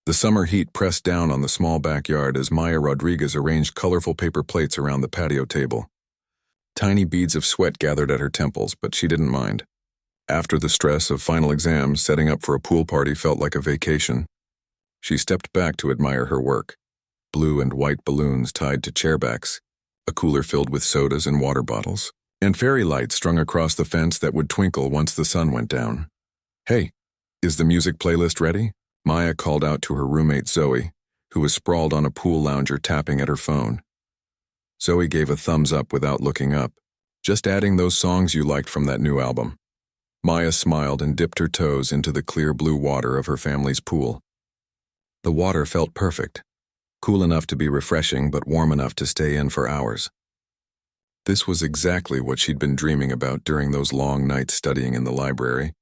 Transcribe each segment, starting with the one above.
The summer heat pressed down on the small backyard as Maya Rodriguez arranged colorful paper plates around the patio table. Tiny beads of sweat gathered at her temples, but she didn't mind. After the stress of final exams, setting up for a pool party felt like a vacation. She stepped back to admire her work. Blue and white balloons tied to chairbacks, a cooler filled with sodas and water bottles, and fairy lights strung across the fence that would twinkle once the sun went down. "Hey, is the music playlist ready?" Maya called out to her roommate Zoe, who was sprawled on a pool lounger tapping at her phone. Zoe gave a thumbs up without looking up. "Just adding those songs you liked from that new album." Maya smiled and dipped her toes into the clear blue water of her family's pool. The water felt perfect, cool enough to be refreshing but warm enough to stay in for hours. This was exactly what she'd been dreaming about during those long nights studying in the library.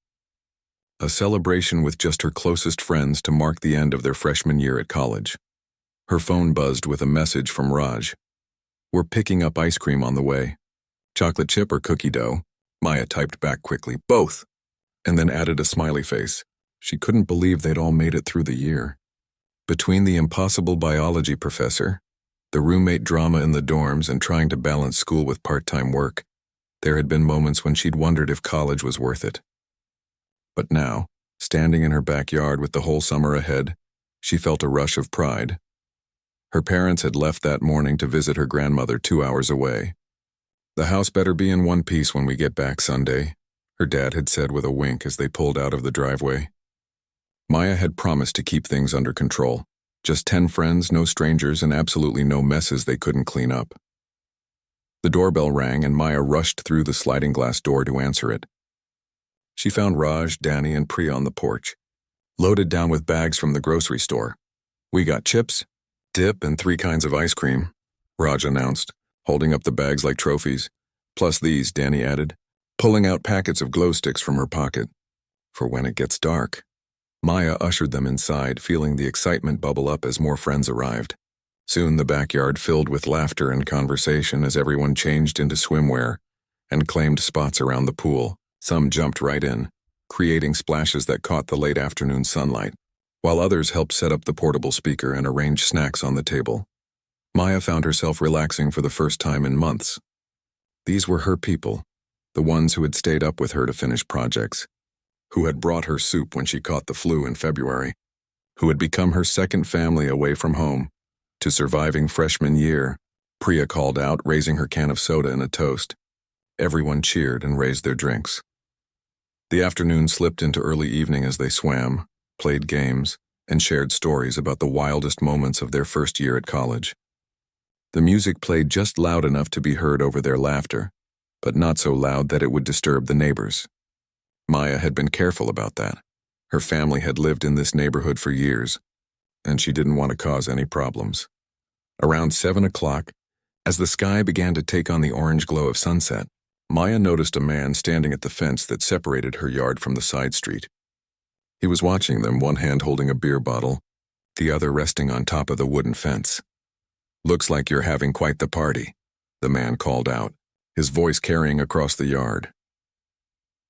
A celebration with just her closest friends to mark the end of their freshman year at college. Her phone buzzed with a message from Raj. "We're picking up ice cream on the way." "Chocolate chip or cookie dough?" Maya typed back quickly. "Both," and then added a smiley face. She couldn't believe they'd all made it through the year. Between the impossible biology professor, the roommate drama in the dorms, and trying to balance school with part-time work, there had been moments when she'd wondered if college was worth it. But now, standing in her backyard with the whole summer ahead, she felt a rush of pride. Her parents had left that morning to visit her grandmother 2 hours away. "The house better be in one piece when we get back Sunday," her dad had said with a wink as they pulled out of the driveway. Maya had promised to keep things under control. Just 10 friends, no strangers, and absolutely no messes they couldn't clean up. The doorbell rang and Maya rushed through the sliding glass door to answer it. She found Raj, Danny, and Priya on the porch, loaded down with bags from the grocery store. "We got chips, dip, and 3 kinds of ice cream," Raj announced, holding up the bags like trophies. "Plus these," Danny added, pulling out packets of glow sticks from her pocket. "For when it gets dark." Maya ushered them inside, feeling the excitement bubble up as more friends arrived. Soon the backyard filled with laughter and conversation as everyone changed into swimwear and claimed spots around the pool. Some jumped right in, creating splashes that caught the late afternoon sunlight, while others helped set up the portable speaker and arrange snacks on the table. Maya found herself relaxing for the first time in months. These were her people, the ones who had stayed up with her to finish projects, who had brought her soup when she caught the flu in February, who had become her second family away from home. To surviving freshman year, Priya called out, raising her can of soda in a toast. Everyone cheered and raised their drinks. The afternoon slipped into early evening as they swam, played games, and shared stories about the wildest moments of their first year at college. The music played just loud enough to be heard over their laughter, but not so loud that it would disturb the neighbors. Maya had been careful about that. Her family had lived in this neighborhood for years, and she didn't want to cause any problems. Around 7 o'clock, as the sky began to take on the orange glow of sunset, Maya noticed a man standing at the fence that separated her yard from the side street. He was watching them, one hand holding a beer bottle, the other resting on top of the wooden fence. "Looks like you're having quite the party," the man called out, his voice carrying across the yard.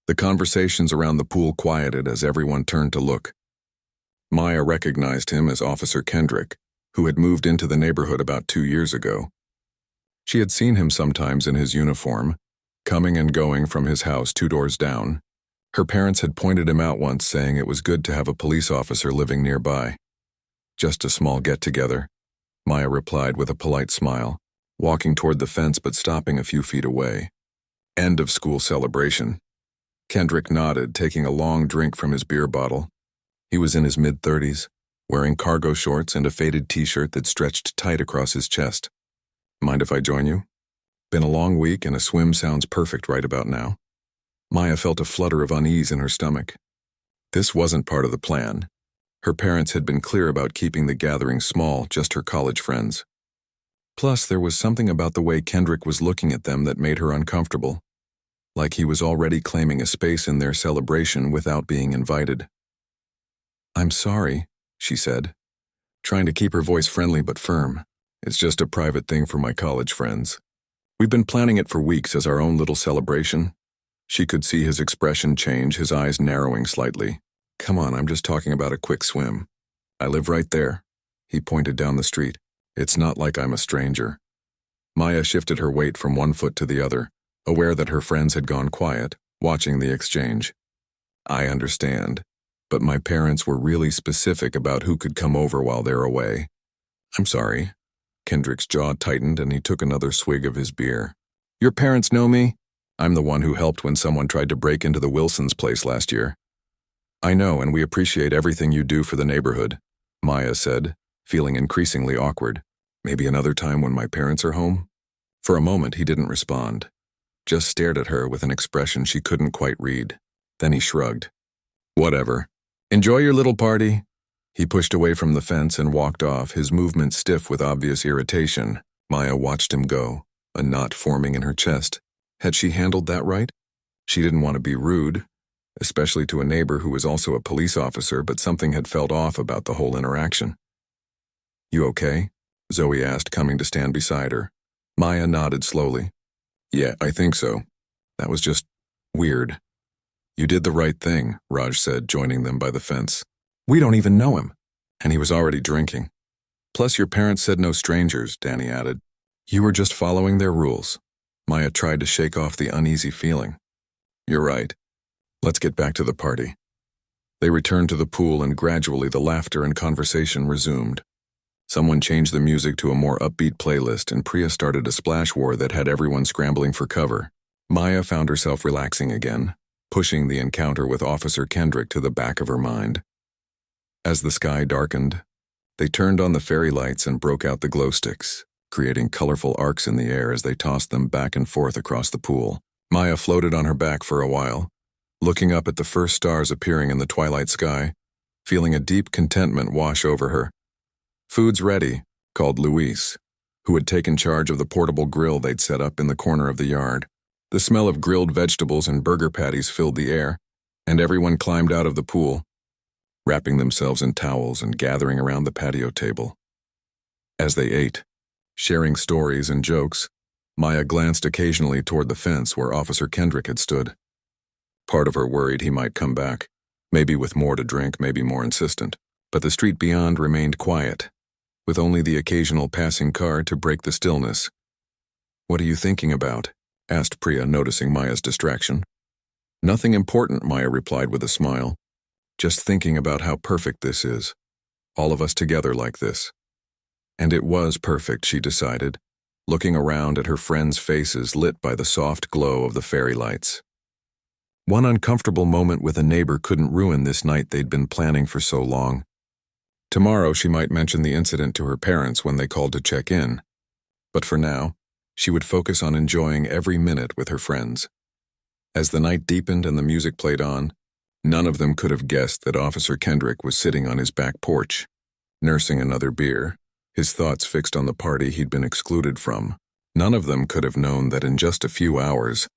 The conversations around the pool quieted as everyone turned to look. Maya recognized him as Officer Kendrick, who had moved into the neighborhood about 2 years ago. She had seen him sometimes in his uniform, coming and going from his house 2 doors down. Her parents had pointed him out once, saying it was good to have a police officer living nearby. "Just a small get-together," Maya replied with a polite smile, walking toward the fence but stopping a few feet away. "End of school celebration." Kendrick nodded, taking a long drink from his beer bottle. He was in his mid-30s, wearing cargo shorts and a faded t-shirt that stretched tight across his chest. "Mind if I join you? Been a long week and a swim sounds perfect right about now." Maya felt a flutter of unease in her stomach. This wasn't part of the plan. Her parents had been clear about keeping the gathering small, just her college friends. Plus, there was something about the way Kendrick was looking at them that made her uncomfortable, like he was already claiming a space in their celebration without being invited. "I'm sorry," she said, trying to keep her voice friendly but firm. "It's just a private thing for my college friends. We've been planning it for weeks as our own little celebration." She could see his expression change, his eyes narrowing slightly. "Come on, I'm just talking about a quick swim." I live right there. He pointed down the street. It's not like I'm a stranger. Maya shifted her weight from one foot to the other, aware that her friends had gone quiet, watching the exchange. I understand, but my parents were really specific about who could come over while they're away. I'm sorry. Kendrick's jaw tightened and he took another swig of his beer. Your parents know me? I'm the one who helped when someone tried to break into the Wilsons' place last year. I know, and we appreciate everything you do for the neighborhood, Maya said, feeling increasingly awkward. Maybe another time when my parents are home? For a moment, he didn't respond, just stared at her with an expression she couldn't quite read. Then he shrugged. Whatever. Enjoy your little party. He pushed away from the fence and walked off, his movement stiff with obvious irritation. Maya watched him go, a knot forming in her chest. Had she handled that right? She didn't want to be rude, especially to a neighbor who was also a police officer, but something had felt off about the whole interaction. You okay? Zoe asked, coming to stand beside her. Maya nodded slowly. Yeah, I think so. That was just weird. You did the right thing, Raj said, joining them by the fence. We don't even know him. And he was already drinking. Plus your parents said no strangers, Danny added. You were just following their rules. Maya tried to shake off the uneasy feeling. You're right. Let's get back to the party. They returned to the pool and gradually the laughter and conversation resumed. Someone changed the music to a more upbeat playlist and Priya started a splash war that had everyone scrambling for cover. Maya found herself relaxing again, pushing the encounter with Officer Kendrick to the back of her mind. As the sky darkened, they turned on the fairy lights and broke out the glow sticks, creating colorful arcs in the air as they tossed them back and forth across the pool. Maya floated on her back for a while, looking up at the first stars appearing in the twilight sky, feeling a deep contentment wash over her. Food's ready, called Luis, who had taken charge of the portable grill they'd set up in the corner of the yard. The smell of grilled vegetables and burger patties filled the air, and everyone climbed out of the pool, wrapping themselves in towels and gathering around the patio table. As they ate, sharing stories and jokes, Maya glanced occasionally toward the fence where Officer Kendrick had stood. Part of her worried he might come back, maybe with more to drink, maybe more insistent. But the street beyond remained quiet, with only the occasional passing car to break the stillness. What are you thinking about? Asked Priya, noticing Maya's distraction. Nothing important, Maya replied with a smile. Just thinking about how perfect this is. All of us together like this. And it was perfect, she decided, looking around at her friends' faces lit by the soft glow of the fairy lights. One uncomfortable moment with a neighbor couldn't ruin this night they'd been planning for so long. Tomorrow she might mention the incident to her parents when they called to check in. But for now, she would focus on enjoying every minute with her friends. As the night deepened and the music played on, none of them could have guessed that Officer Kendrick was sitting on his back porch, nursing another beer, his thoughts fixed on the party he'd been excluded from. None of them could have known that in just a few hours,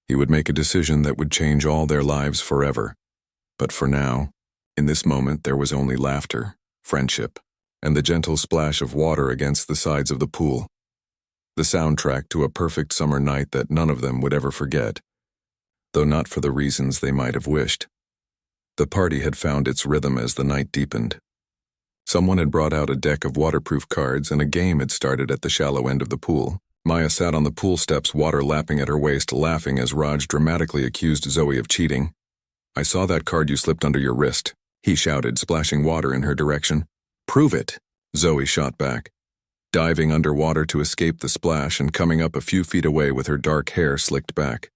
he would make a decision that would change all their lives forever. But for now, in this moment there was only laughter, friendship, and the gentle splash of water against the sides of the pool. The soundtrack to a perfect summer night that none of them would ever forget, though not for the reasons they might have wished. The party had found its rhythm as the night deepened. Someone had brought out a deck of waterproof cards and a game had started at the shallow end of the pool. Maya sat on the pool steps, water lapping at her waist, laughing as Raj dramatically accused Zoe of cheating. I saw that card you slipped under your wrist, he shouted, splashing water in her direction. Prove it, Zoe shot back, diving underwater to escape the splash and coming up a few feet away with her dark hair slicked back.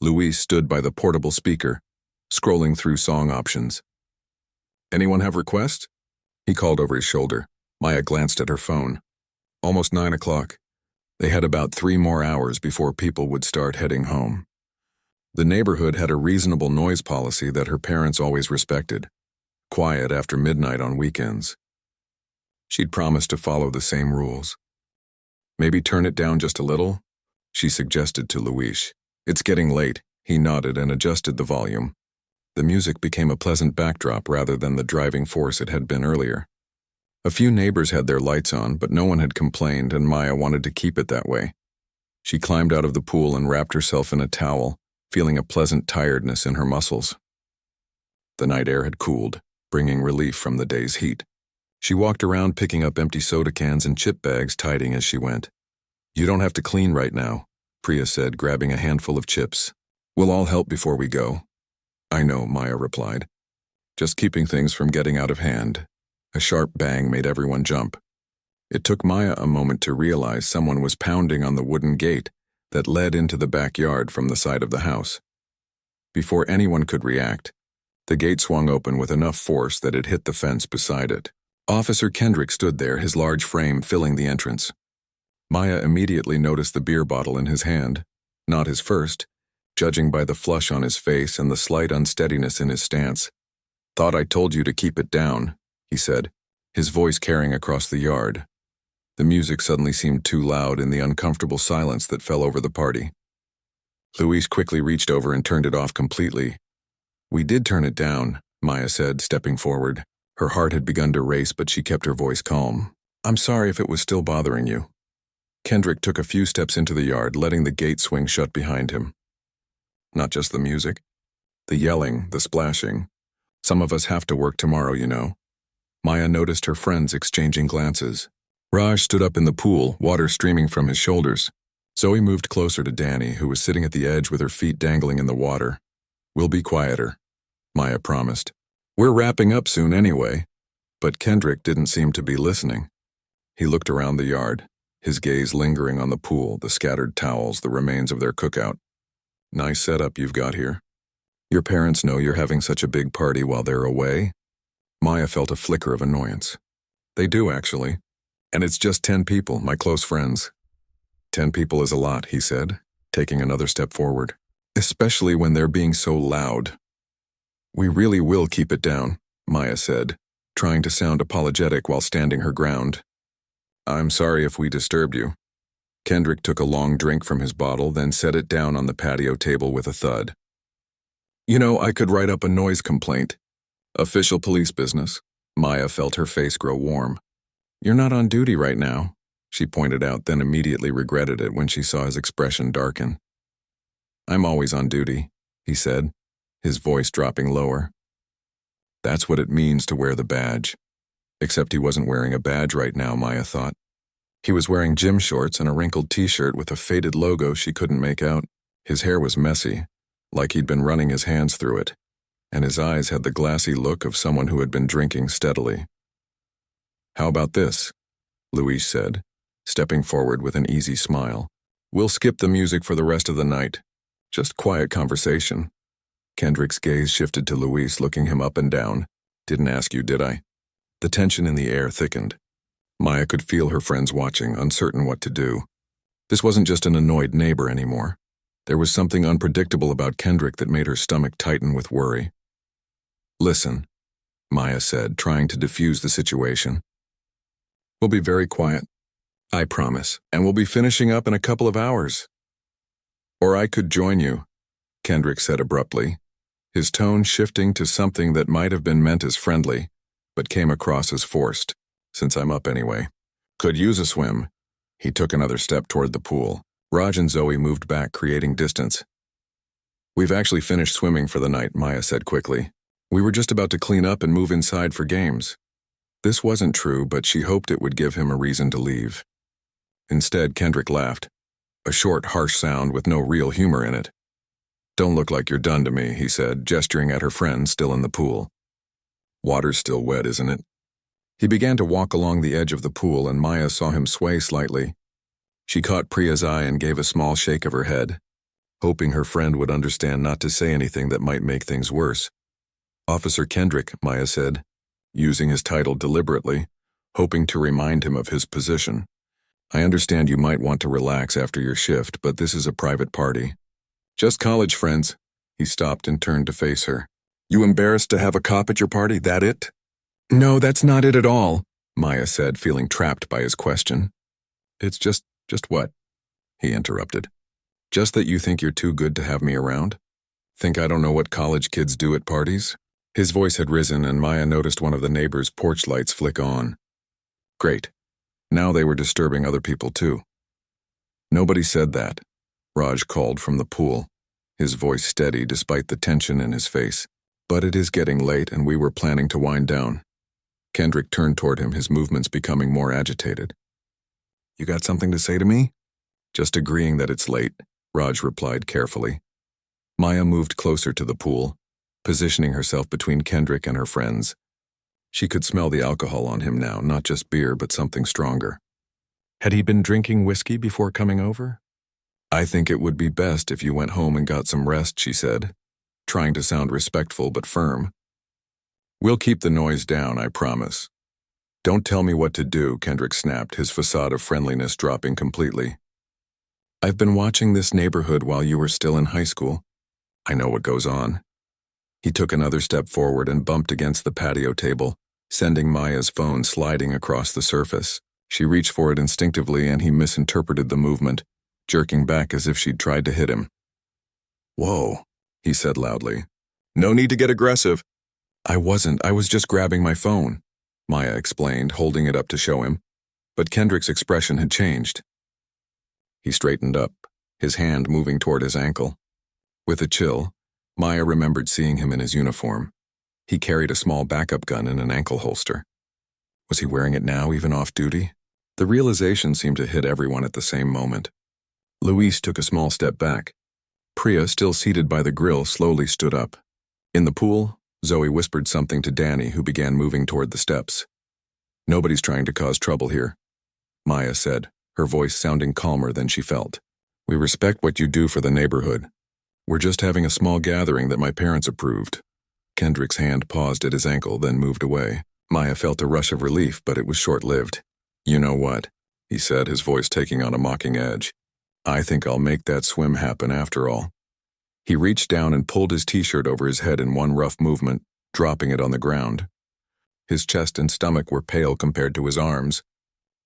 Luis stood by the portable speaker, scrolling through song options. Anyone have requests? He called over his shoulder. Maya glanced at her phone. Almost 9 o'clock. They had about 3 more hours before people would start heading home. The neighborhood had a reasonable noise policy that her parents always respected. Quiet after midnight on weekends. She'd promised to follow the same rules. Maybe turn it down just a little, she suggested to Luis. It's getting late, he nodded and adjusted the volume. The music became a pleasant backdrop rather than the driving force it had been earlier. A few neighbors had their lights on, but no one had complained, and Maya wanted to keep it that way. She climbed out of the pool and wrapped herself in a towel, feeling a pleasant tiredness in her muscles. The night air had cooled, bringing relief from the day's heat. She walked around picking up empty soda cans and chip bags, tidying as she went. You don't have to clean right now, Priya said, grabbing a handful of chips. We'll all help before we go. I know, Maya replied. Just keeping things from getting out of hand. A sharp bang made everyone jump. It took Maya a moment to realize someone was pounding on the wooden gate that led into the backyard from the side of the house. Before anyone could react, the gate swung open with enough force that it hit the fence beside it. Officer Kendrick stood there, his large frame filling the entrance. Maya immediately noticed the beer bottle in his hand, not his first, judging by the flush on his face and the slight unsteadiness in his stance. Thought I told you to keep it down, he said, his voice carrying across the yard. The music suddenly seemed too loud in the uncomfortable silence that fell over the party. Louise quickly reached over and turned it off completely. We did turn it down, Maya said, stepping forward. Her heart had begun to race, but she kept her voice calm. I'm sorry if it was still bothering you. Kendrick took a few steps into the yard, letting the gate swing shut behind him. Not just the music. The yelling, the splashing. Some of us have to work tomorrow, you know. Maya noticed her friends exchanging glances. Raj stood up in the pool, water streaming from his shoulders. Zoe moved closer to Danny, who was sitting at the edge with her feet dangling in the water. We'll be quieter, Maya promised. We're wrapping up soon anyway. But Kendrick didn't seem to be listening. He looked around the yard, his gaze lingering on the pool, the scattered towels, the remains of their cookout. Nice setup you've got here. Your parents know you're having such a big party while they're away? Maya felt a flicker of annoyance. They do, actually. And it's just 10 people, my close friends. 10 people is a lot, he said, taking another step forward. Especially when they're being so loud. We really will keep it down, Maya said, trying to sound apologetic while standing her ground. I'm sorry if we disturbed you. Kendrick took a long drink from his bottle, then set it down on the patio table with a thud. You know, I could write up a noise complaint. Official police business. Maya felt her face grow warm. You're not on duty right now, she pointed out, then immediately regretted it when she saw his expression darken. I'm always on duty, he said, his voice dropping lower. That's what it means to wear the badge. Except he wasn't wearing a badge right now, Maya thought. He was wearing gym shorts and a wrinkled t-shirt with a faded logo she couldn't make out. His hair was messy, like he'd been running his hands through it, and his eyes had the glassy look of someone who had been drinking steadily. How about this? Louise said, stepping forward with an easy smile. We'll skip the music for the rest of the night. Just quiet conversation. Kendrick's gaze shifted to Louise, looking him up and down. Didn't ask you, did I? The tension in the air thickened. Maya could feel her friends watching, uncertain what to do. This wasn't just an annoyed neighbor anymore. There was something unpredictable about Kendrick that made her stomach tighten with worry. Listen, Maya said, trying to diffuse the situation. We'll be very quiet, I promise, and we'll be finishing up in a couple of hours. Or I could join you, Kendrick said abruptly, his tone shifting to something that might have been meant as friendly, but came across as forced, since I'm up anyway. Could use a swim. He took another step toward the pool. Raj and Zoe moved back, creating distance. We've actually finished swimming for the night, Maya said quickly. We were just about to clean up and move inside for games. This wasn't true, but she hoped it would give him a reason to leave. Instead, Kendrick laughed, a short, harsh sound with no real humor in it. Don't look like you're done to me, he said, gesturing at her friend still in the pool. Water's still wet, isn't it? He began to walk along the edge of the pool, and Maya saw him sway slightly. She caught Priya's eye and gave a small shake of her head, hoping her friend would understand not to say anything that might make things worse. Officer Kendrick, Maya said, using his title deliberately, hoping to remind him of his position. I understand you might want to relax after your shift, but this is a private party. Just college friends. He stopped and turned to face her. You embarrassed to have a cop at your party, that it? No, that's not it at all, Maya said, feeling trapped by his question. It's just what? He interrupted. Just that you think you're too good to have me around? Think I don't know what college kids do at parties? His voice had risen, and Maya noticed one of the neighbors' porch lights flick on. Great. Now they were disturbing other people too. Nobody said that, Raj called from the pool, his voice steady despite the tension in his face. But it is getting late and we were planning to wind down. Kendrick turned toward him, his movements becoming more agitated. You got something to say to me? Just agreeing that it's late, Raj replied carefully. Maya moved closer to the pool, positioning herself between Kendrick and her friends. She could smell the alcohol on him now, not just beer, but something stronger. Had he been drinking whiskey before coming over? I think it would be best if you went home and got some rest, she said, trying to sound respectful but firm. We'll keep the noise down, I promise. Don't tell me what to do, Kendrick snapped, his facade of friendliness dropping completely. I've been watching this neighborhood while you were still in high school. I know what goes on. He took another step forward and bumped against the patio table, sending Maya's phone sliding across the surface. She reached for it instinctively and he misinterpreted the movement, jerking back as if she'd tried to hit him. Whoa, he said loudly. No need to get aggressive. I was just grabbing my phone, Maya explained, holding it up to show him. But Kendrick's expression had changed. He straightened up, his hand moving toward his ankle. With a chill, Maya remembered seeing him in his uniform. He carried a small backup gun in an ankle holster. Was he wearing it now, even off duty? The realization seemed to hit everyone at the same moment. Luis took a small step back. Priya, still seated by the grill, slowly stood up. In the pool, Zoe whispered something to Danny, who began moving toward the steps. Nobody's trying to cause trouble here, Maya said, her voice sounding calmer than she felt. We respect what you do for the neighborhood. We're just having a small gathering that my parents approved. Kendrick's hand paused at his ankle, then moved away. Maya felt a rush of relief, but it was short-lived. You know what? He said, his voice taking on a mocking edge. I think I'll make that swim happen after all. He reached down and pulled his t-shirt over his head in one rough movement, dropping it on the ground. His chest and stomach were pale compared to his arms,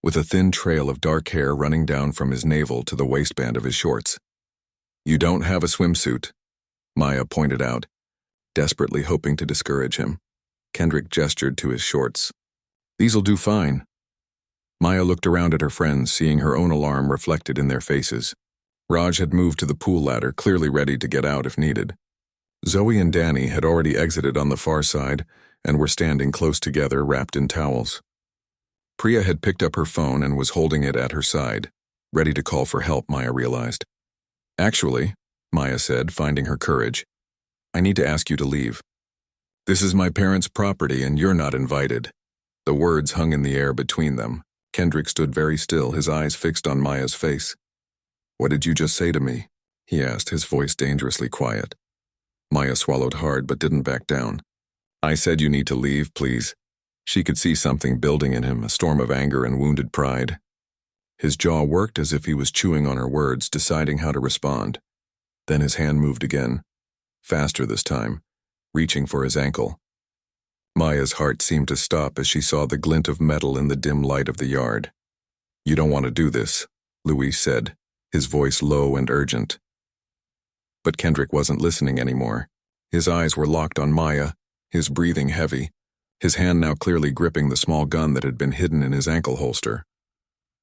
with a thin trail of dark hair running down from his navel to the waistband of his shorts. You don't have a swimsuit, Maya pointed out, desperately hoping to discourage him. Kendrick gestured to his shorts. These'll do fine. Maya looked around at her friends, seeing her own alarm reflected in their faces. Raj had moved to the pool ladder, clearly ready to get out if needed. Zoe and Danny had already exited on the far side and were standing close together, wrapped in towels. Priya had picked up her phone and was holding it at her side, ready to call for help, Maya realized. Actually, Maya said, finding her courage, I need to ask you to leave. This is my parents' property and you're not invited. The words hung in the air between them. Kendrick stood very still, his eyes fixed on Maya's face. What did you just say to me? He asked, his voice dangerously quiet. Maya swallowed hard but didn't back down. I said you need to leave, please. She could see something building in him, a storm of anger and wounded pride. His jaw worked as if he was chewing on her words, deciding how to respond. Then his hand moved again, faster this time, reaching for his ankle. Maya's heart seemed to stop as she saw the glint of metal in the dim light of the yard. You don't want to do this, Luis said, his voice low and urgent. But Kendrick wasn't listening anymore. His eyes were locked on Maya, his breathing heavy, his hand now clearly gripping the small gun that had been hidden in his ankle holster.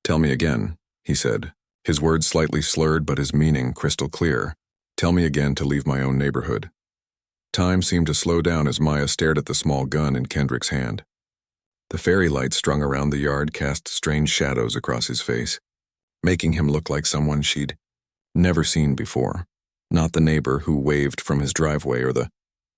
Tell me again, he said, his words slightly slurred but his meaning crystal clear. Tell me again to leave my own neighborhood. Time seemed to slow down as Maya stared at the small gun in Kendrick's hand. The fairy lights strung around the yard cast strange shadows across his face, making him look like someone she'd never seen before. Not the neighbor who waved from his driveway or the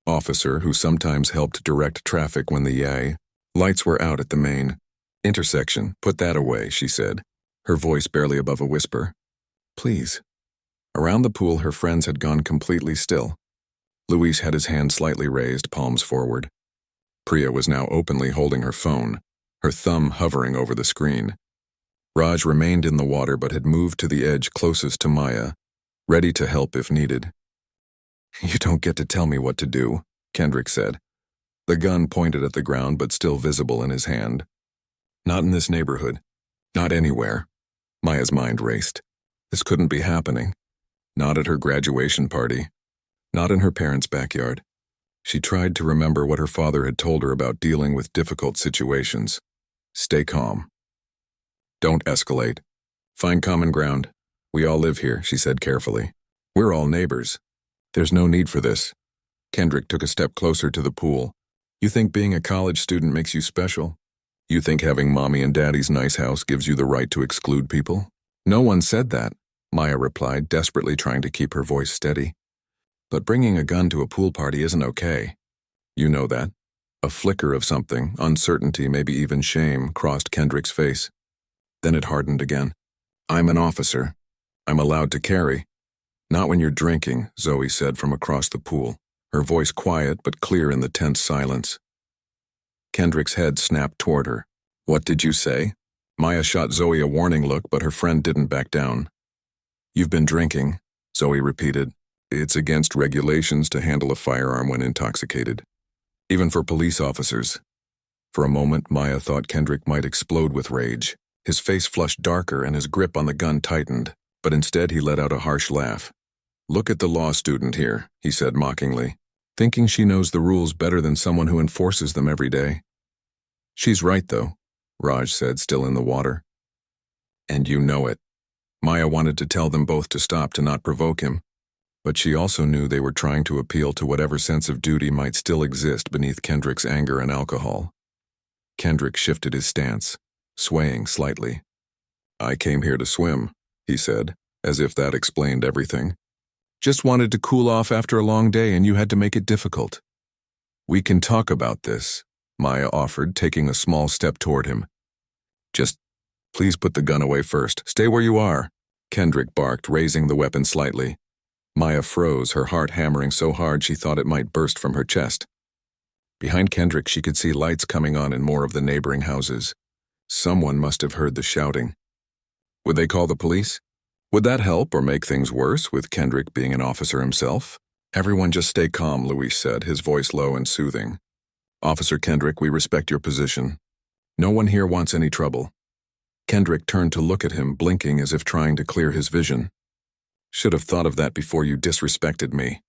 officer who sometimes helped direct traffic when the lights were out at the main intersection. Put that away, she said, her voice barely above a whisper. Please. Around the pool, her friends had gone completely still. Luis had his hand slightly raised, palms forward. Priya was now openly holding her phone, her thumb hovering over the screen. Raj remained in the water but had moved to the edge closest to Maya, ready to help if needed. You don't get to tell me what to do, Kendrick said, the gun pointed at the ground but still visible in his hand. Not in this neighborhood. Not anywhere. Maya's mind raced. This couldn't be happening. Not at her graduation party. Not in her parents' backyard. She tried to remember what her father had told her about dealing with difficult situations. Stay calm. Don't escalate. Find common ground. We all live here, she said carefully. We're all neighbors. There's no need for this. Kendrick took a step closer to the pool. You think being a college student makes you special? You think having mommy and daddy's nice house gives you the right to exclude people? No one said that, Maya replied, desperately trying to keep her voice steady. But bringing a gun to a pool party isn't okay. You know that. A flicker of something, uncertainty, maybe even shame, crossed Kendrick's face. Then it hardened again. I'm an officer. I'm allowed to carry. Not when you're drinking, Zoe said from across the pool, her voice quiet but clear in the tense silence. Kendrick's head snapped toward her. What did you say? Maya shot Zoe a warning look, but her friend didn't back down. You've been drinking, Zoe repeated. It's against regulations to handle a firearm when intoxicated. Even for police officers. For a moment, Maya thought Kendrick might explode with rage. His face flushed darker and his grip on the gun tightened, but instead he let out a harsh laugh. Look at the law student here, he said mockingly, thinking she knows the rules better than someone who enforces them every day. She's right, though, Raj said, still in the water. And you know it. Maya wanted to tell them both to stop, to not provoke him, but she also knew they were trying to appeal to whatever sense of duty might still exist beneath Kendrick's anger and alcohol. Kendrick shifted his stance, swaying slightly. I came here to swim, he said, as if that explained everything. Just wanted to cool off after a long day and you had to make it difficult. We can talk about this, Maya offered, taking a small step toward him. Just, please put the gun away first. Stay where you are, Kendrick barked, raising the weapon slightly. Maya froze, her heart hammering so hard she thought it might burst from her chest. Behind Kendrick, she could see lights coming on in more of the neighboring houses. Someone must have heard the shouting. Would they call the police? Would that help or make things worse, with Kendrick being an officer himself? Everyone just stay calm, Luis said, his voice low and soothing. Officer Kendrick, we respect your position. No one here wants any trouble. Kendrick turned to look at him, blinking as if trying to clear his vision. Should have thought of that before you disrespected me.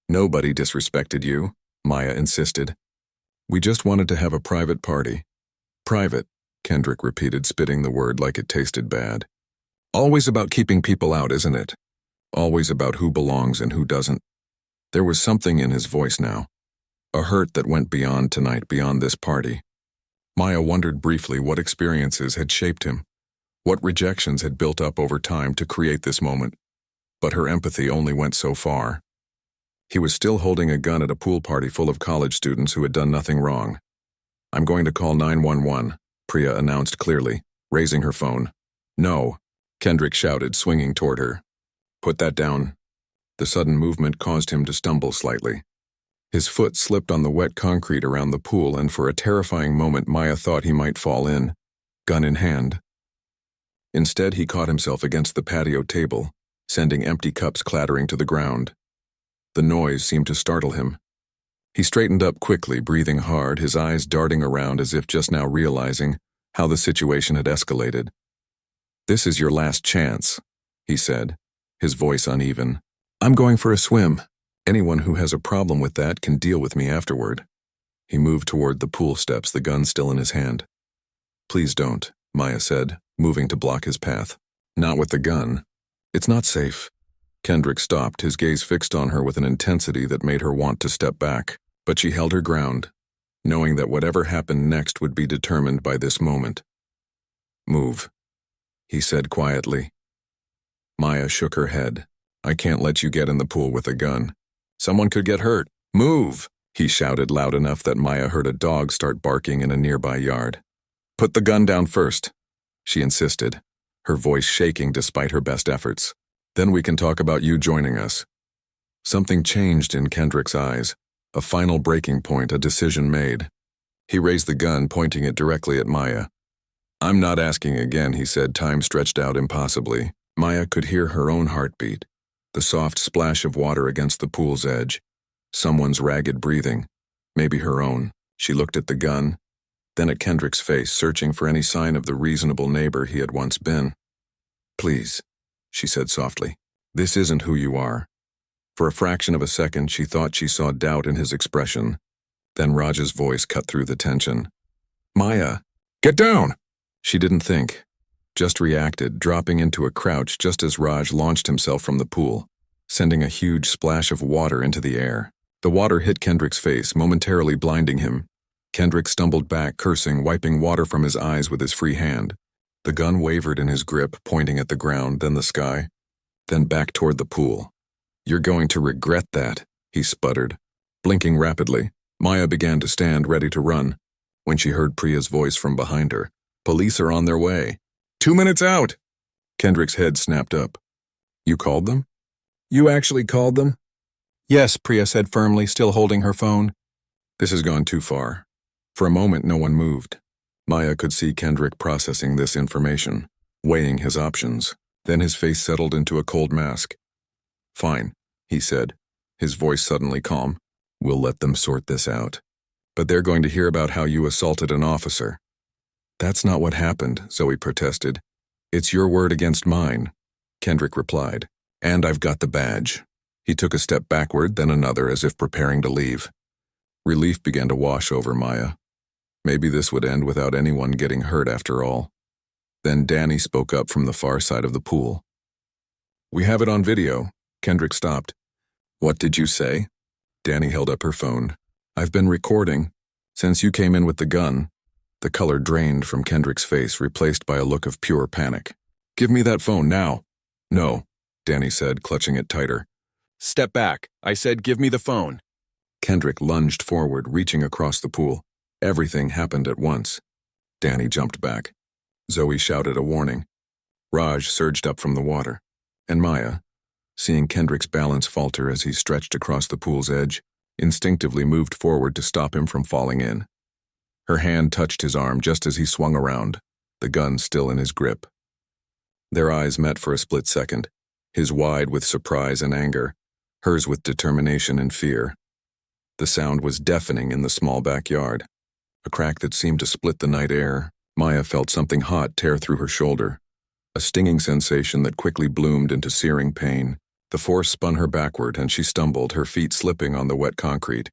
Nobody disrespected you, Maya insisted. We just wanted to have a private party. Private, Kendrick repeated, spitting the word like it tasted bad. Always about keeping people out, isn't it? Always about who belongs and who doesn't. There was something in his voice now. A hurt that went beyond tonight, beyond this party. Maya wondered briefly what experiences had shaped him, what rejections had built up over time to create this moment. But her empathy only went so far. He was still holding a gun at a pool party full of college students who had done nothing wrong. I'm going to call 911, Priya announced clearly, raising her phone. No, Kendrick shouted, swinging toward her. Put that down. The sudden movement caused him to stumble slightly. His foot slipped on the wet concrete around the pool, and for a terrifying moment Maya thought he might fall in, gun in hand. Instead, he caught himself against the patio table, sending empty cups clattering to the ground. The noise seemed to startle him. He straightened up quickly, breathing hard, his eyes darting around as if just now realizing how the situation had escalated. This is your last chance, he said, his voice uneven. I'm going for a swim. Anyone who has a problem with that can deal with me afterward. He moved toward the pool steps, the gun still in his hand. Please don't, Maya said, moving to block his path. Not with the gun. It's not safe. Kendrick stopped, his gaze fixed on her with an intensity that made her want to step back, but she held her ground, knowing that whatever happened next would be determined by this moment. Move, he said quietly. Maya shook her head. I can't let you get in the pool with a gun. Someone could get hurt. Move, he shouted loud enough that Maya heard a dog start barking in a nearby yard. Put the gun down first, she insisted, her voice shaking despite her best efforts. Then we can talk about you joining us. Something changed in Kendrick's eyes, a final breaking point, a decision made. He raised the gun, pointing it directly at Maya. I'm not asking again, he said, time stretched out impossibly. Maya could hear her own heartbeat, the soft splash of water against the pool's edge, someone's ragged breathing, maybe her own. She looked at the gun, then at Kendrick's face, searching for any sign of the reasonable neighbor he had once been. Please, she said softly, this isn't who you are. For a fraction of a second, she thought she saw doubt in his expression. Then Raj's voice cut through the tension. Maya, get down! She didn't think, just reacted, dropping into a crouch just as Raj launched himself from the pool, sending a huge splash of water into the air. The water hit Kendrick's face, momentarily blinding him. Kendrick stumbled back, cursing, wiping water from his eyes with his free hand. The gun wavered in his grip, pointing at the ground, then the sky, then back toward the pool. "You're going to regret that," he sputtered. Blinking rapidly, Maya began to stand, ready to run, when she heard Priya's voice from behind her. "Police are on their way. 2 minutes out!" Kendrick's head snapped up. "You called them?" "You actually called them?" "Yes," Priya said firmly, still holding her phone. "This has gone too far." For a moment, no one moved. Maya could see Kendrick processing this information, weighing his options. Then his face settled into a cold mask. "Fine," he said, his voice suddenly calm. "We'll let them sort this out. But they're going to hear about how you assaulted an officer." "That's not what happened," Zoe protested. "It's your word against mine," Kendrick replied. "And I've got the badge." He took a step backward, then another, as if preparing to leave. Relief began to wash over Maya. Maybe this would end without anyone getting hurt after all. Then Danny spoke up from the far side of the pool. "We have it on video." Kendrick stopped. "What did you say?" Danny held up her phone. "I've been recording. Since you came in with the gun." The color drained from Kendrick's face, replaced by a look of pure panic. "Give me that phone now." "No," Danny said, clutching it tighter. "Step back. I said give me the phone." Kendrick lunged forward, reaching across the pool. Everything happened at once. Danny jumped back. Zoe shouted a warning. Raj surged up from the water. And Maya, seeing Kendrick's balance falter as he stretched across the pool's edge, instinctively moved forward to stop him from falling in. Her hand touched his arm just as he swung around, the gun still in his grip. Their eyes met for a split second, his wide with surprise and anger, hers with determination and fear. The sound was deafening in the small backyard. A crack that seemed to split the night air. Maya felt something hot tear through her shoulder, a stinging sensation that quickly bloomed into searing pain. The force spun her backward, and she stumbled, her feet slipping on the wet concrete.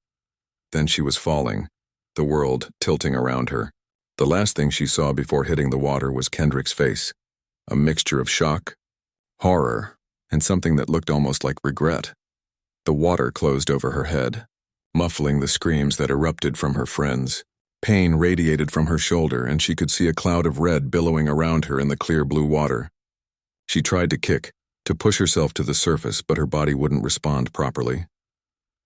Then she was falling, the world tilting around her. The last thing she saw before hitting the water was Kendrick's face, a mixture of shock, horror, and something that looked almost like regret. The water closed over her head, muffling the screams that erupted from her friends. Pain radiated from her shoulder, and she could see a cloud of red billowing around her in the clear blue water. She tried to kick, to push herself to the surface, but her body wouldn't respond properly.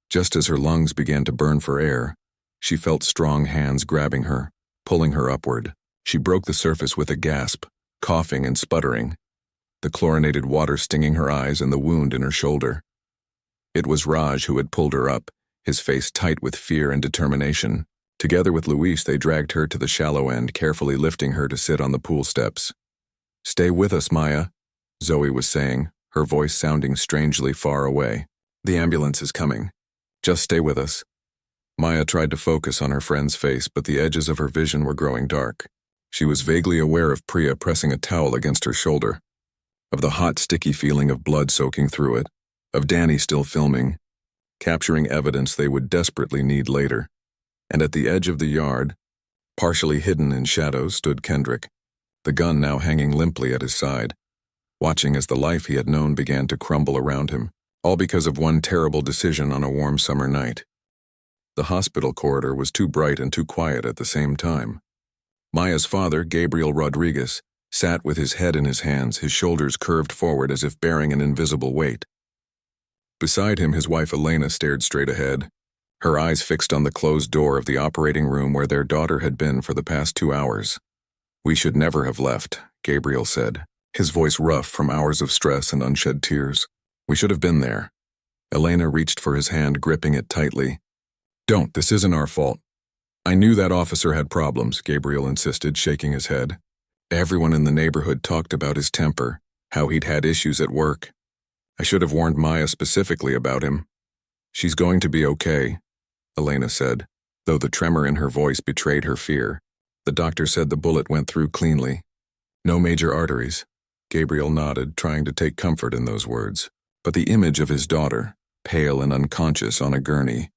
Just as her lungs began to burn for air, she felt strong hands grabbing her, pulling her upward. She broke the surface with a gasp, coughing and sputtering, the chlorinated water stinging her eyes and the wound in her shoulder. It was Raj who had pulled her up, his face tight with fear and determination. Together with Luis, they dragged her to the shallow end, carefully lifting her to sit on the pool steps. "Stay with us, Maya," Zoe was saying, her voice sounding strangely far away. "The ambulance is coming. Just stay with us." Maya tried to focus on her friend's face, but the edges of her vision were growing dark. She was vaguely aware of Priya pressing a towel against her shoulder, of the hot, sticky feeling of blood soaking through it, of Danny still filming, capturing evidence they would desperately need later. And at the edge of the yard, partially hidden in shadows, stood Kendrick, the gun now hanging limply at his side, watching as the life he had known began to crumble around him, all because of one terrible decision on a warm summer night. The hospital corridor was too bright and too quiet at the same time. Maya's father, Gabriel Rodriguez, sat with his head in his hands, his shoulders curved forward as if bearing an invisible weight. Beside him, his wife Elena stared straight ahead, her eyes fixed on the closed door of the operating room where their daughter had been for the past 2 hours. "We should never have left," Gabriel said, his voice rough from hours of stress and unshed tears. "We should have been there." Elena reached for his hand, gripping it tightly. "Don't, this isn't our fault." "I knew that officer had problems," Gabriel insisted, shaking his head. "Everyone in the neighborhood talked about his temper, how he'd had issues at work. I should have warned Maya specifically about him." "She's going to be okay," Elena said, though the tremor in her voice betrayed her fear. "The doctor said the bullet went through cleanly. No major arteries." Gabriel nodded, trying to take comfort in those words. But the image of his daughter, pale and unconscious on a gurney,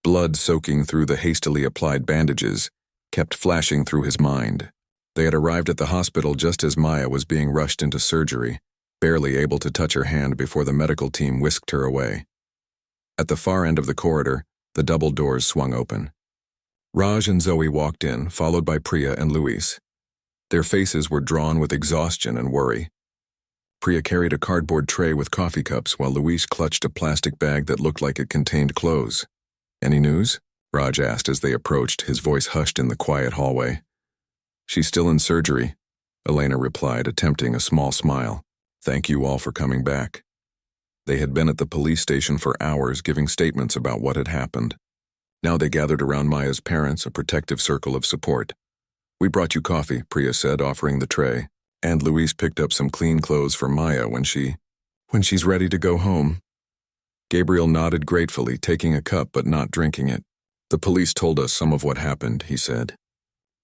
blood soaking through the hastily applied bandages, kept flashing through his mind. They had arrived at the hospital just as Maya was being rushed into surgery, barely able to touch her hand before the medical team whisked her away. At the far end of the corridor, The double doors swung open. Raj and Zoe walked in, followed by Priya and Luis. Their faces were drawn with exhaustion and worry. Priya carried a cardboard tray with coffee cups while Luis clutched a plastic bag that looked like it contained clothes. "Any news?" Raj asked as they approached, his voice hushed in the quiet hallway. "She's still in surgery," Elena replied, attempting a small smile. "Thank you all for coming back." They had been at the police station for hours giving statements about what had happened. Now they gathered around Maya's parents, a protective circle of support. "We brought you coffee," Priya said, offering the tray. "And Luis picked up some clean clothes for Maya when she's ready to go home." Gabriel nodded gratefully, taking a cup but not drinking it. "The police told us some of what happened," he said.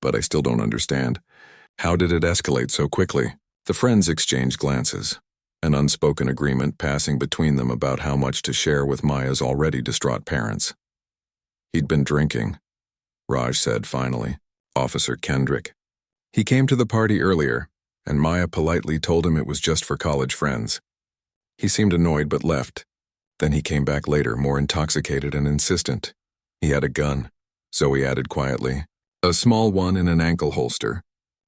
"But I still don't understand. How did it escalate so quickly?" The friends exchanged glances, an unspoken agreement passing between them about how much to share with Maya's already distraught parents. "He'd been drinking," Raj said finally. "Officer Kendrick. He came to the party earlier, and Maya politely told him it was just for college friends. He seemed annoyed but left. Then he came back later, more intoxicated and insistent. He had a gun," Zoe added quietly. "A small one in an ankle holster.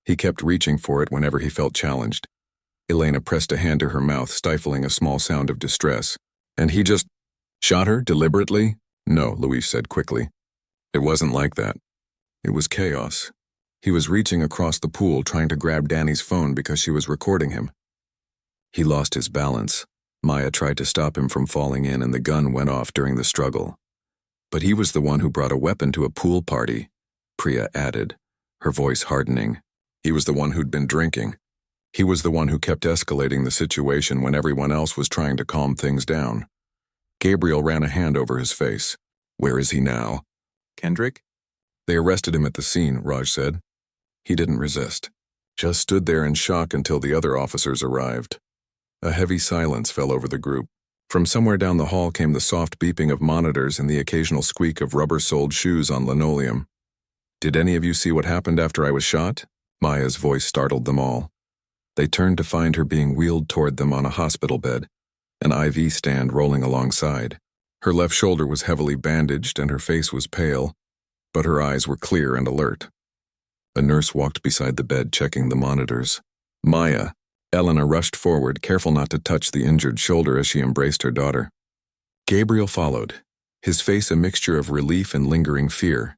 He kept reaching for it whenever he felt challenged." Elena pressed a hand to her mouth, stifling a small sound of distress. "And he just shot her deliberately?" "No," Luis said quickly. "It wasn't like that. It was chaos. He was reaching across the pool trying to grab Danny's phone because she was recording him. He lost his balance. Maya tried to stop him from falling in and the gun went off during the struggle. But he was the one who brought a weapon to a pool party," Priya added, her voice hardening. "He was the one who'd been drinking. He was the one who kept escalating the situation when everyone else was trying to calm things down." Gabriel ran a hand over his face. "Where is he now?" "Kendrick?" "They arrested him at the scene," Raj said. "He didn't resist. Just stood there in shock until the other officers arrived." A heavy silence fell over the group. From somewhere down the hall came the soft beeping of monitors and the occasional squeak of rubber-soled shoes on linoleum. "Did any of you see what happened after I was shot?" Maya's voice startled them all. They turned to find her being wheeled toward them on a hospital bed, an IV stand rolling alongside. Her left shoulder was heavily bandaged and her face was pale, but her eyes were clear and alert. A nurse walked beside the bed, checking the monitors. "Maya!" Elena rushed forward, careful not to touch the injured shoulder as she embraced her daughter. Gabriel followed, his face a mixture of relief and lingering fear.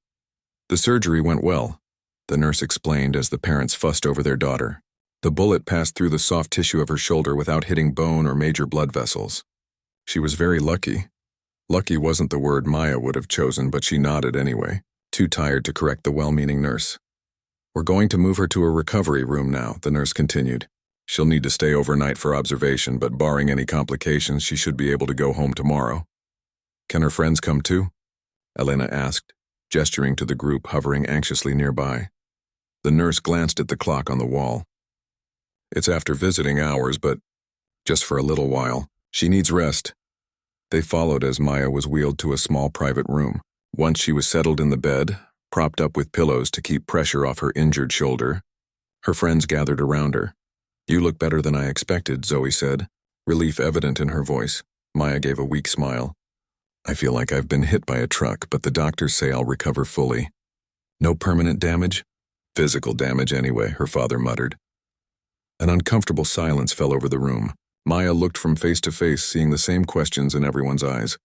"The surgery went well," the nurse explained as the parents fussed over their daughter. "The bullet passed through the soft tissue of her shoulder without hitting bone or major blood vessels. She was very lucky." Lucky wasn't the word Maya would have chosen, but she nodded anyway, too tired to correct the well-meaning nurse. "We're going to move her to a recovery room now," the nurse continued. "She'll need to stay overnight for observation, but barring any complications, she should be able to go home tomorrow." "Can her friends come too?" Elena asked, gesturing to the group hovering anxiously nearby. The nurse glanced at the clock on the wall. "It's after visiting hours, but just for a little while. She needs rest." They followed as Maya was wheeled to a small private room. Once she was settled in the bed, propped up with pillows to keep pressure off her injured shoulder, her friends gathered around her. "You look better than I expected," Zoe said, relief evident in her voice. Maya gave a weak smile. "I feel like I've been hit by a truck, but the doctors say I'll recover fully." "No permanent damage?" "Physical damage anyway," her father muttered. An uncomfortable silence fell over the room. Maya looked from face to face, seeing the same questions in everyone's eyes.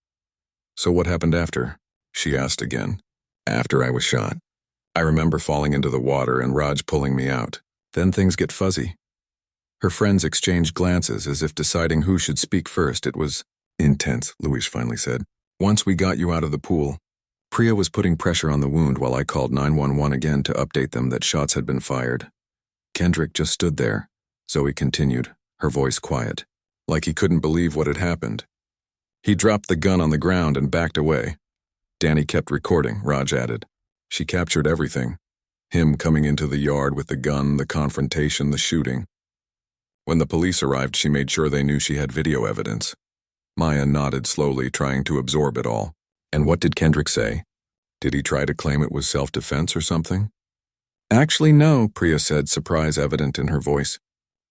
"So what happened after?" she asked again. "After I was shot. I remember falling into the water and Raj pulling me out. Then things get fuzzy." Her friends exchanged glances as if deciding who should speak first. "It was intense," Luis finally said. "Once we got you out of the pool, Priya was putting pressure on the wound while I called 911 again to update them that shots had been fired. Kendrick just stood there," Zoe continued, her voice quiet, like he couldn't believe what had happened. "He dropped the gun on the ground and backed away." Danny kept recording, Raj added. "She captured everything. Him coming into the yard with the gun, the confrontation, the shooting. When the police arrived, she made sure they knew she had video evidence." Maya nodded slowly, trying to absorb it all. "And what did Kendrick say? Did he try to claim it was self-defense or something?" "Actually, no," Priya said, surprise evident in her voice.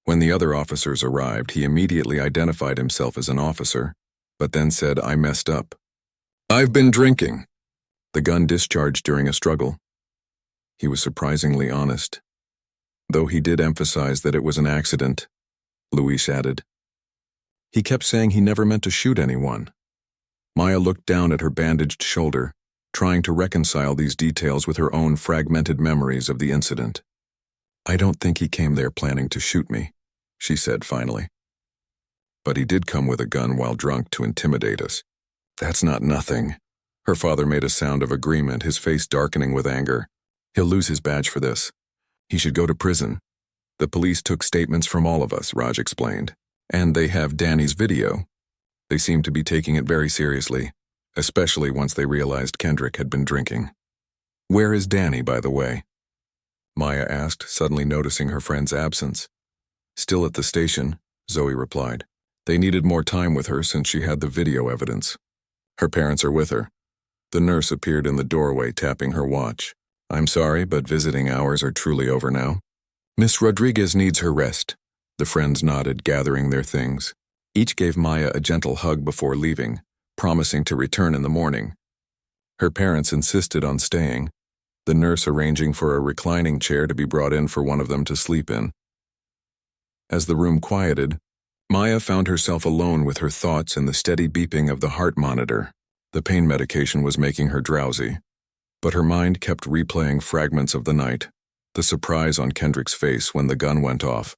When the other officers arrived, he immediately identified himself as an officer, but then said, "I messed up. I've been drinking." The gun discharged during a struggle. He was surprisingly honest, though he did emphasize that it was an accident, Luis added. He kept saying he never meant to shoot anyone. Maya looked down at her bandaged shoulder, trying to reconcile these details with her own fragmented memories of the incident. I don't think he came there planning to shoot me, she said finally. But he did come with a gun while drunk to intimidate us. That's not nothing. Her father made a sound of agreement, his face darkening with anger. He'll lose his badge for this. He should go to prison. The police took statements from all of us, Raj explained. And they have Danny's video. They seem to be taking it very seriously, especially once they realized Kendrick had been drinking. Where is Danny, by the way? Maya asked, suddenly noticing her friend's absence. Still at the station, Zoe replied. They needed more time with her since she had the video evidence. Her parents are with her. The nurse appeared in the doorway, tapping her watch. I'm sorry, but visiting hours are truly over now. Miss Rodriguez needs her rest. The friends nodded, gathering their things. Each gave Maya a gentle hug before leaving, promising to return in the morning. Her parents insisted on staying, the nurse arranging for a reclining chair to be brought in for one of them to sleep in. As the room quieted, Maya found herself alone with her thoughts and the steady beeping of the heart monitor. The pain medication was making her drowsy, but her mind kept replaying fragments of the night, the surprise on Kendrick's face when the gun went off,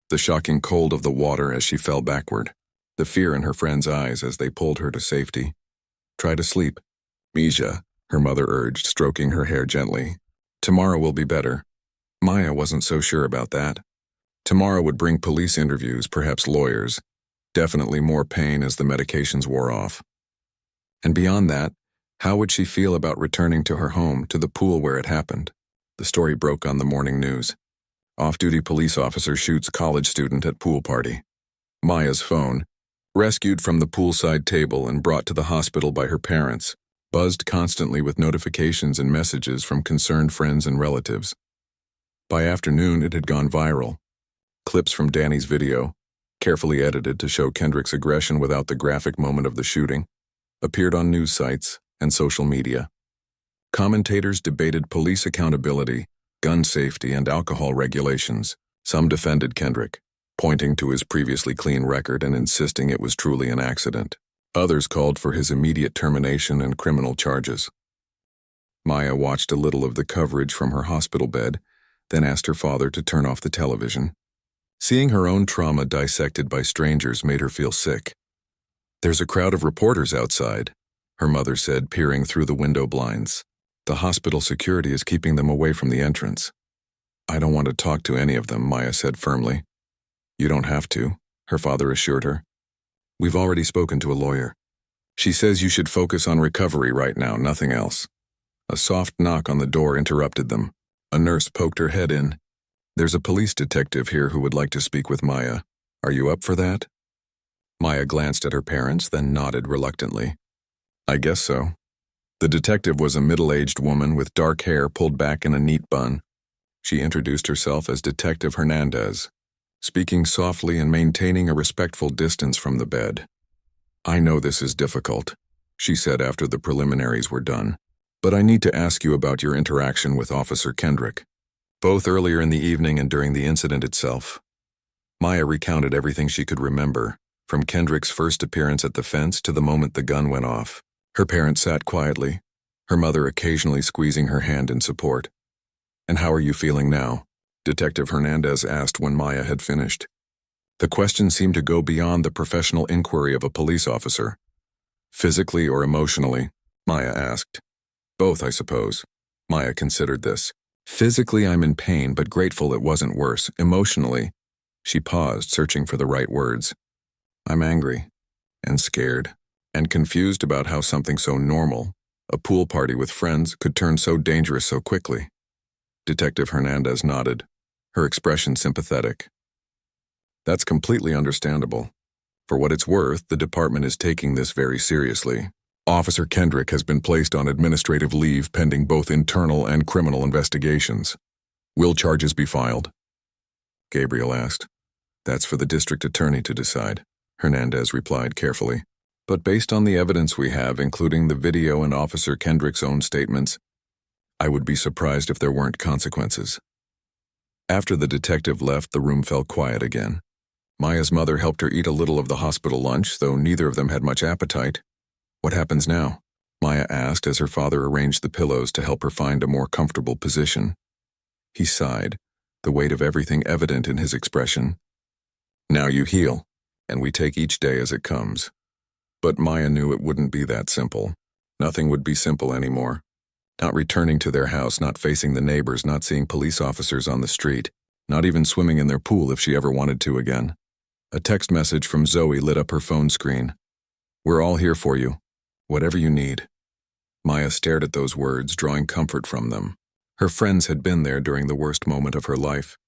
the shocking cold of the water as she fell backward, the fear in her friend's eyes as they pulled her to safety. Try to sleep, Misha, her mother urged, stroking her hair gently. Tomorrow will be better. Maya wasn't so sure about that. Tomorrow would bring police interviews, perhaps lawyers, definitely more pain as the medications wore off. And beyond that, how would she feel about returning to her home, to the pool where it happened? The story broke on the morning news. Off-duty police officer shoots college student at pool party. Maya's phone, rescued from the poolside table and brought to the hospital by her parents, buzzed constantly with notifications and messages from concerned friends and relatives. By afternoon, it had gone viral. Clips from Danny's video, carefully edited to show Kendrick's aggression without the graphic moment of the shooting, appeared on news sites and social media. Commentators debated police accountability, gun safety, and alcohol regulations. Some defended Kendrick, pointing to his previously clean record and insisting it was truly an accident. Others called for his immediate termination and criminal charges. Maya watched a little of the coverage from her hospital bed, then asked her father to turn off the television. Seeing her own trauma dissected by strangers made her feel sick. There's a crowd of reporters outside, her mother said, peering through the window blinds. The hospital security is keeping them away from the entrance. I don't want to talk to any of them, Maya said firmly. You don't have to, her father assured her. We've already spoken to a lawyer. She says you should focus on recovery right now, nothing else. A soft knock on the door interrupted them. A nurse poked her head in. There's a police detective here who would like to speak with Maya. Are you up for that? Maya glanced at her parents, then nodded reluctantly. I guess so. The detective was a middle-aged woman with dark hair pulled back in a neat bun. She introduced herself as Detective Hernandez, speaking softly and maintaining a respectful distance from the bed. I know this is difficult, she said after the preliminaries were done, but I need to ask you about your interaction with Officer Kendrick, both earlier in the evening and during the incident itself. Maya recounted everything she could remember, from Kendrick's first appearance at the fence to the moment the gun went off. Her parents sat quietly, her mother occasionally squeezing her hand in support. And how are you feeling now? Detective Hernandez asked when Maya had finished. The question seemed to go beyond the professional inquiry of a police officer. Physically or emotionally? Maya asked. Both, I suppose. Maya considered this. Physically, I'm in pain, but grateful it wasn't worse. Emotionally, she paused, searching for the right words. I'm angry and scared and confused about how something so normal, a pool party with friends, could turn so dangerous so quickly. Detective Hernandez nodded, her expression sympathetic. That's completely understandable. For what it's worth, the department is taking this very seriously. Officer Kendrick has been placed on administrative leave pending both internal and criminal investigations. Will charges be filed? Gabriel asked. That's for the district attorney to decide, Hernandez replied carefully. But based on the evidence we have, including the video and Officer Kendrick's own statements, I would be surprised if there weren't consequences. After the detective left, the room fell quiet again. Maya's mother helped her eat a little of the hospital lunch, though neither of them had much appetite. "What happens now?" Maya asked as her father arranged the pillows to help her find a more comfortable position. He sighed, the weight of everything evident in his expression. "Now you heal, and we take each day as it comes." But Maya knew it wouldn't be that simple. Nothing would be simple anymore. Not returning to their house, not facing the neighbors, not seeing police officers on the street, not even swimming in their pool if she ever wanted to again. A text message from Zoe lit up her phone screen. "We're all here for you. Whatever you need." Maya stared at those words, drawing comfort from them. Her friends had been there during the worst moment of her life.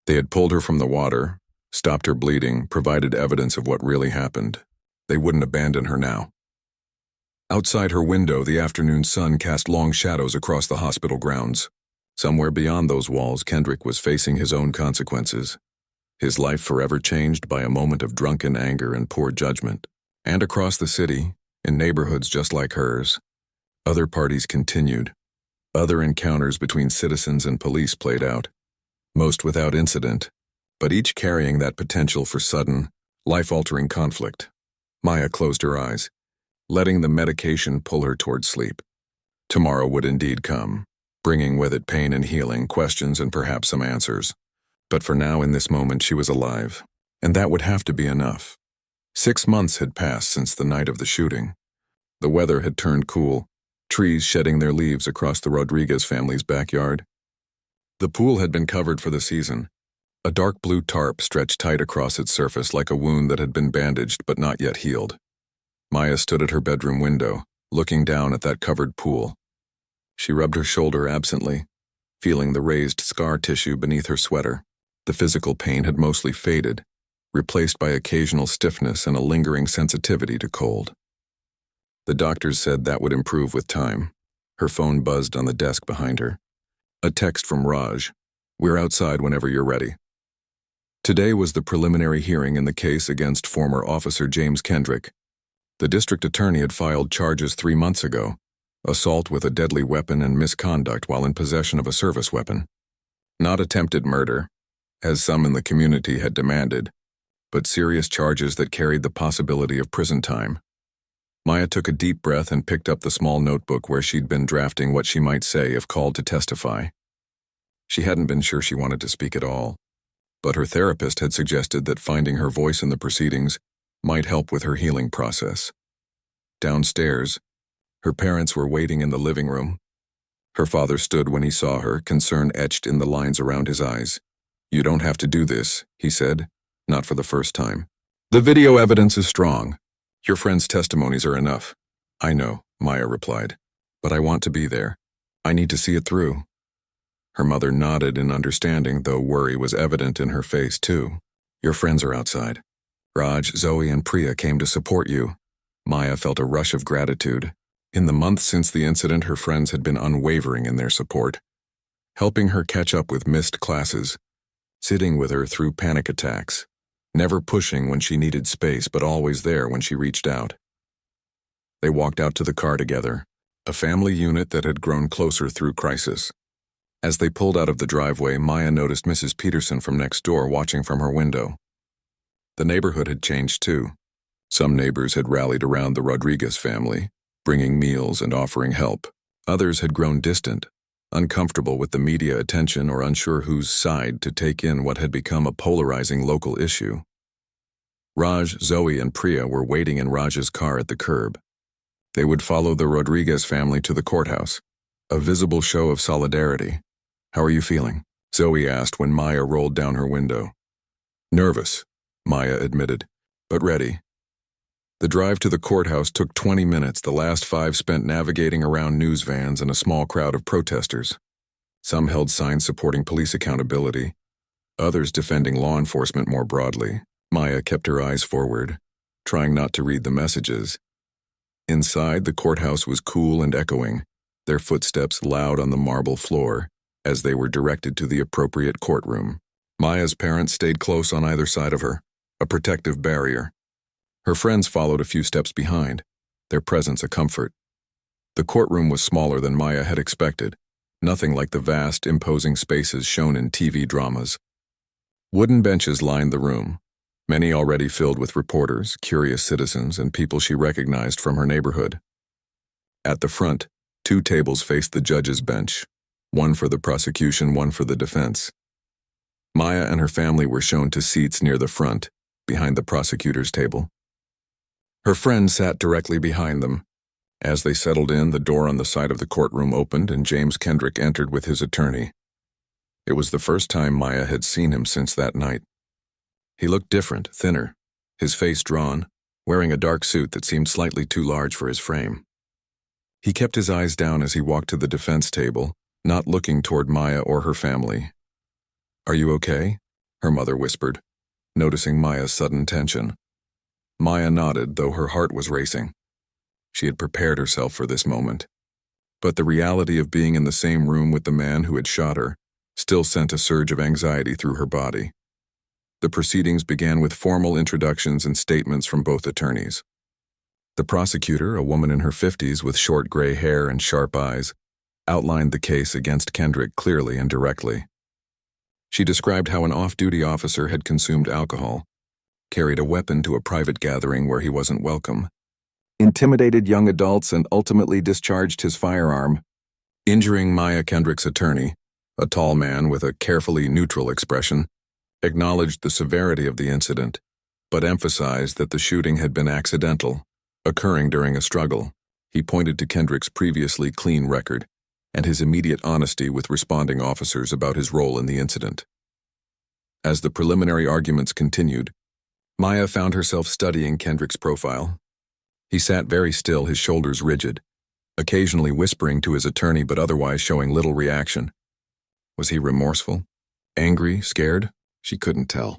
They had pulled her from the water, stopped her bleeding, provided evidence of what really happened. They wouldn't abandon her now. Outside her window, the afternoon sun cast long shadows across the hospital grounds. Somewhere beyond those walls, Kendrick was facing his own consequences. His life forever changed by a moment of drunken anger and poor judgment. And across the city, in neighborhoods just like hers, other parties continued. Other encounters between citizens and police played out, most without incident, but each carrying that potential for sudden, life-altering conflict. Maya closed her eyes, letting the medication pull her toward sleep. Tomorrow would indeed come, bringing with it pain and healing, questions and perhaps some answers. But for now, in this moment, she was alive, and that would have to be enough. 6 months had passed since the night of the shooting. The weather had turned cool, trees shedding their leaves across the Rodriguez family's backyard. The pool had been covered for the season. A dark blue tarp stretched tight across its surface like a wound that had been bandaged but not yet healed. Maya stood at her bedroom window, looking down at that covered pool. She rubbed her shoulder absently, feeling the raised scar tissue beneath her sweater. The physical pain had mostly faded, replaced by occasional stiffness and a lingering sensitivity to cold. The doctors said that would improve with time. Her phone buzzed on the desk behind her. A text from Raj. "We're outside whenever you're ready." Today was the preliminary hearing in the case against former Officer James Kendrick. The district attorney had filed charges 3 months ago, assault with a deadly weapon and misconduct while in possession of a service weapon. Not attempted murder, as some in the community had demanded, but serious charges that carried the possibility of prison time. Maya took a deep breath and picked up the small notebook where she'd been drafting what she might say if called to testify. She hadn't been sure she wanted to speak at all, but her therapist had suggested that finding her voice in the proceedings might help with her healing process. Downstairs, her parents were waiting in the living room. Her father stood when he saw her, concern etched in the lines around his eyes. "You don't have to do this," he said, not for the first time. "The video evidence is strong. Your friends' testimonies are enough." "I know," Maya replied, "but I want to be there. I need to see it through." Her mother nodded in understanding, though worry was evident in her face too. "Your friends are outside. Raj, Zoe, and Priya came to support you." Maya felt a rush of gratitude. In the months since the incident, her friends had been unwavering in their support, helping her catch up with missed classes, sitting with her through panic attacks, never pushing when she needed space but always there when she reached out. They walked out to the car together, a family unit that had grown closer through crisis. As they pulled out of the driveway, Maya noticed Mrs. Peterson from next door watching from her window. The neighborhood had changed too. Some neighbors had rallied around the Rodriguez family, bringing meals and offering help. Others had grown distant, uncomfortable with the media attention or unsure whose side to take in what had become a polarizing local issue. Raj, Zoe, and Priya were waiting in Raj's car at the curb. They would follow the Rodriguez family to the courthouse, a visible show of solidarity. "How are you feeling?" Zoe asked when Maya rolled down her window. "Nervous," Maya admitted, "but ready." The drive to the courthouse took 20 minutes, the last 5 spent navigating around news vans and a small crowd of protesters. Some held signs supporting police accountability, others defending law enforcement more broadly. Maya kept her eyes forward, trying not to read the messages. Inside, the courthouse was cool and echoing, their footsteps loud on the marble floor as they were directed to the appropriate courtroom. Maya's parents stayed close on either side of her, a protective barrier. Her friends followed a few steps behind, their presence a comfort. The courtroom was smaller than Maya had expected, nothing like the vast, imposing spaces shown in TV dramas. Wooden benches lined the room, many already filled with reporters, curious citizens, and people she recognized from her neighborhood. At the front, 2 tables faced the judge's bench, one for the prosecution, one for the defense. Maya and her family were shown to seats near the front, behind the prosecutor's table. Her friend sat directly behind them. As they settled in, the door on the side of the courtroom opened and James Kendrick entered with his attorney. It was the first time Maya had seen him since that night. He looked different, thinner, his face drawn, wearing a dark suit that seemed slightly too large for his frame. He kept his eyes down as he walked to the defense table, not looking toward Maya or her family. "Are you okay?" her mother whispered, noticing Maya's sudden tension. Maya nodded, though her heart was racing. She had prepared herself for this moment. But the reality of being in the same room with the man who had shot her still sent a surge of anxiety through her body. The proceedings began with formal introductions and statements from both attorneys. The prosecutor, a woman in her 50s with short gray hair and sharp eyes, outlined the case against Kendrick clearly and directly. She described how an off-duty officer had consumed alcohol, carried a weapon to a private gathering where he wasn't welcome, intimidated young adults, and ultimately discharged his firearm, injuring Maya. Kendrick's attorney, a tall man with a carefully neutral expression, acknowledged the severity of the incident, but emphasized that the shooting had been accidental, occurring during a struggle. He pointed to Kendrick's previously clean record and his immediate honesty with responding officers about his role in the incident. As the preliminary arguments continued, Maya found herself studying Kendrick's profile. He sat very still, his shoulders rigid, occasionally whispering to his attorney but otherwise showing little reaction. Was he remorseful? Angry? Scared? She couldn't tell.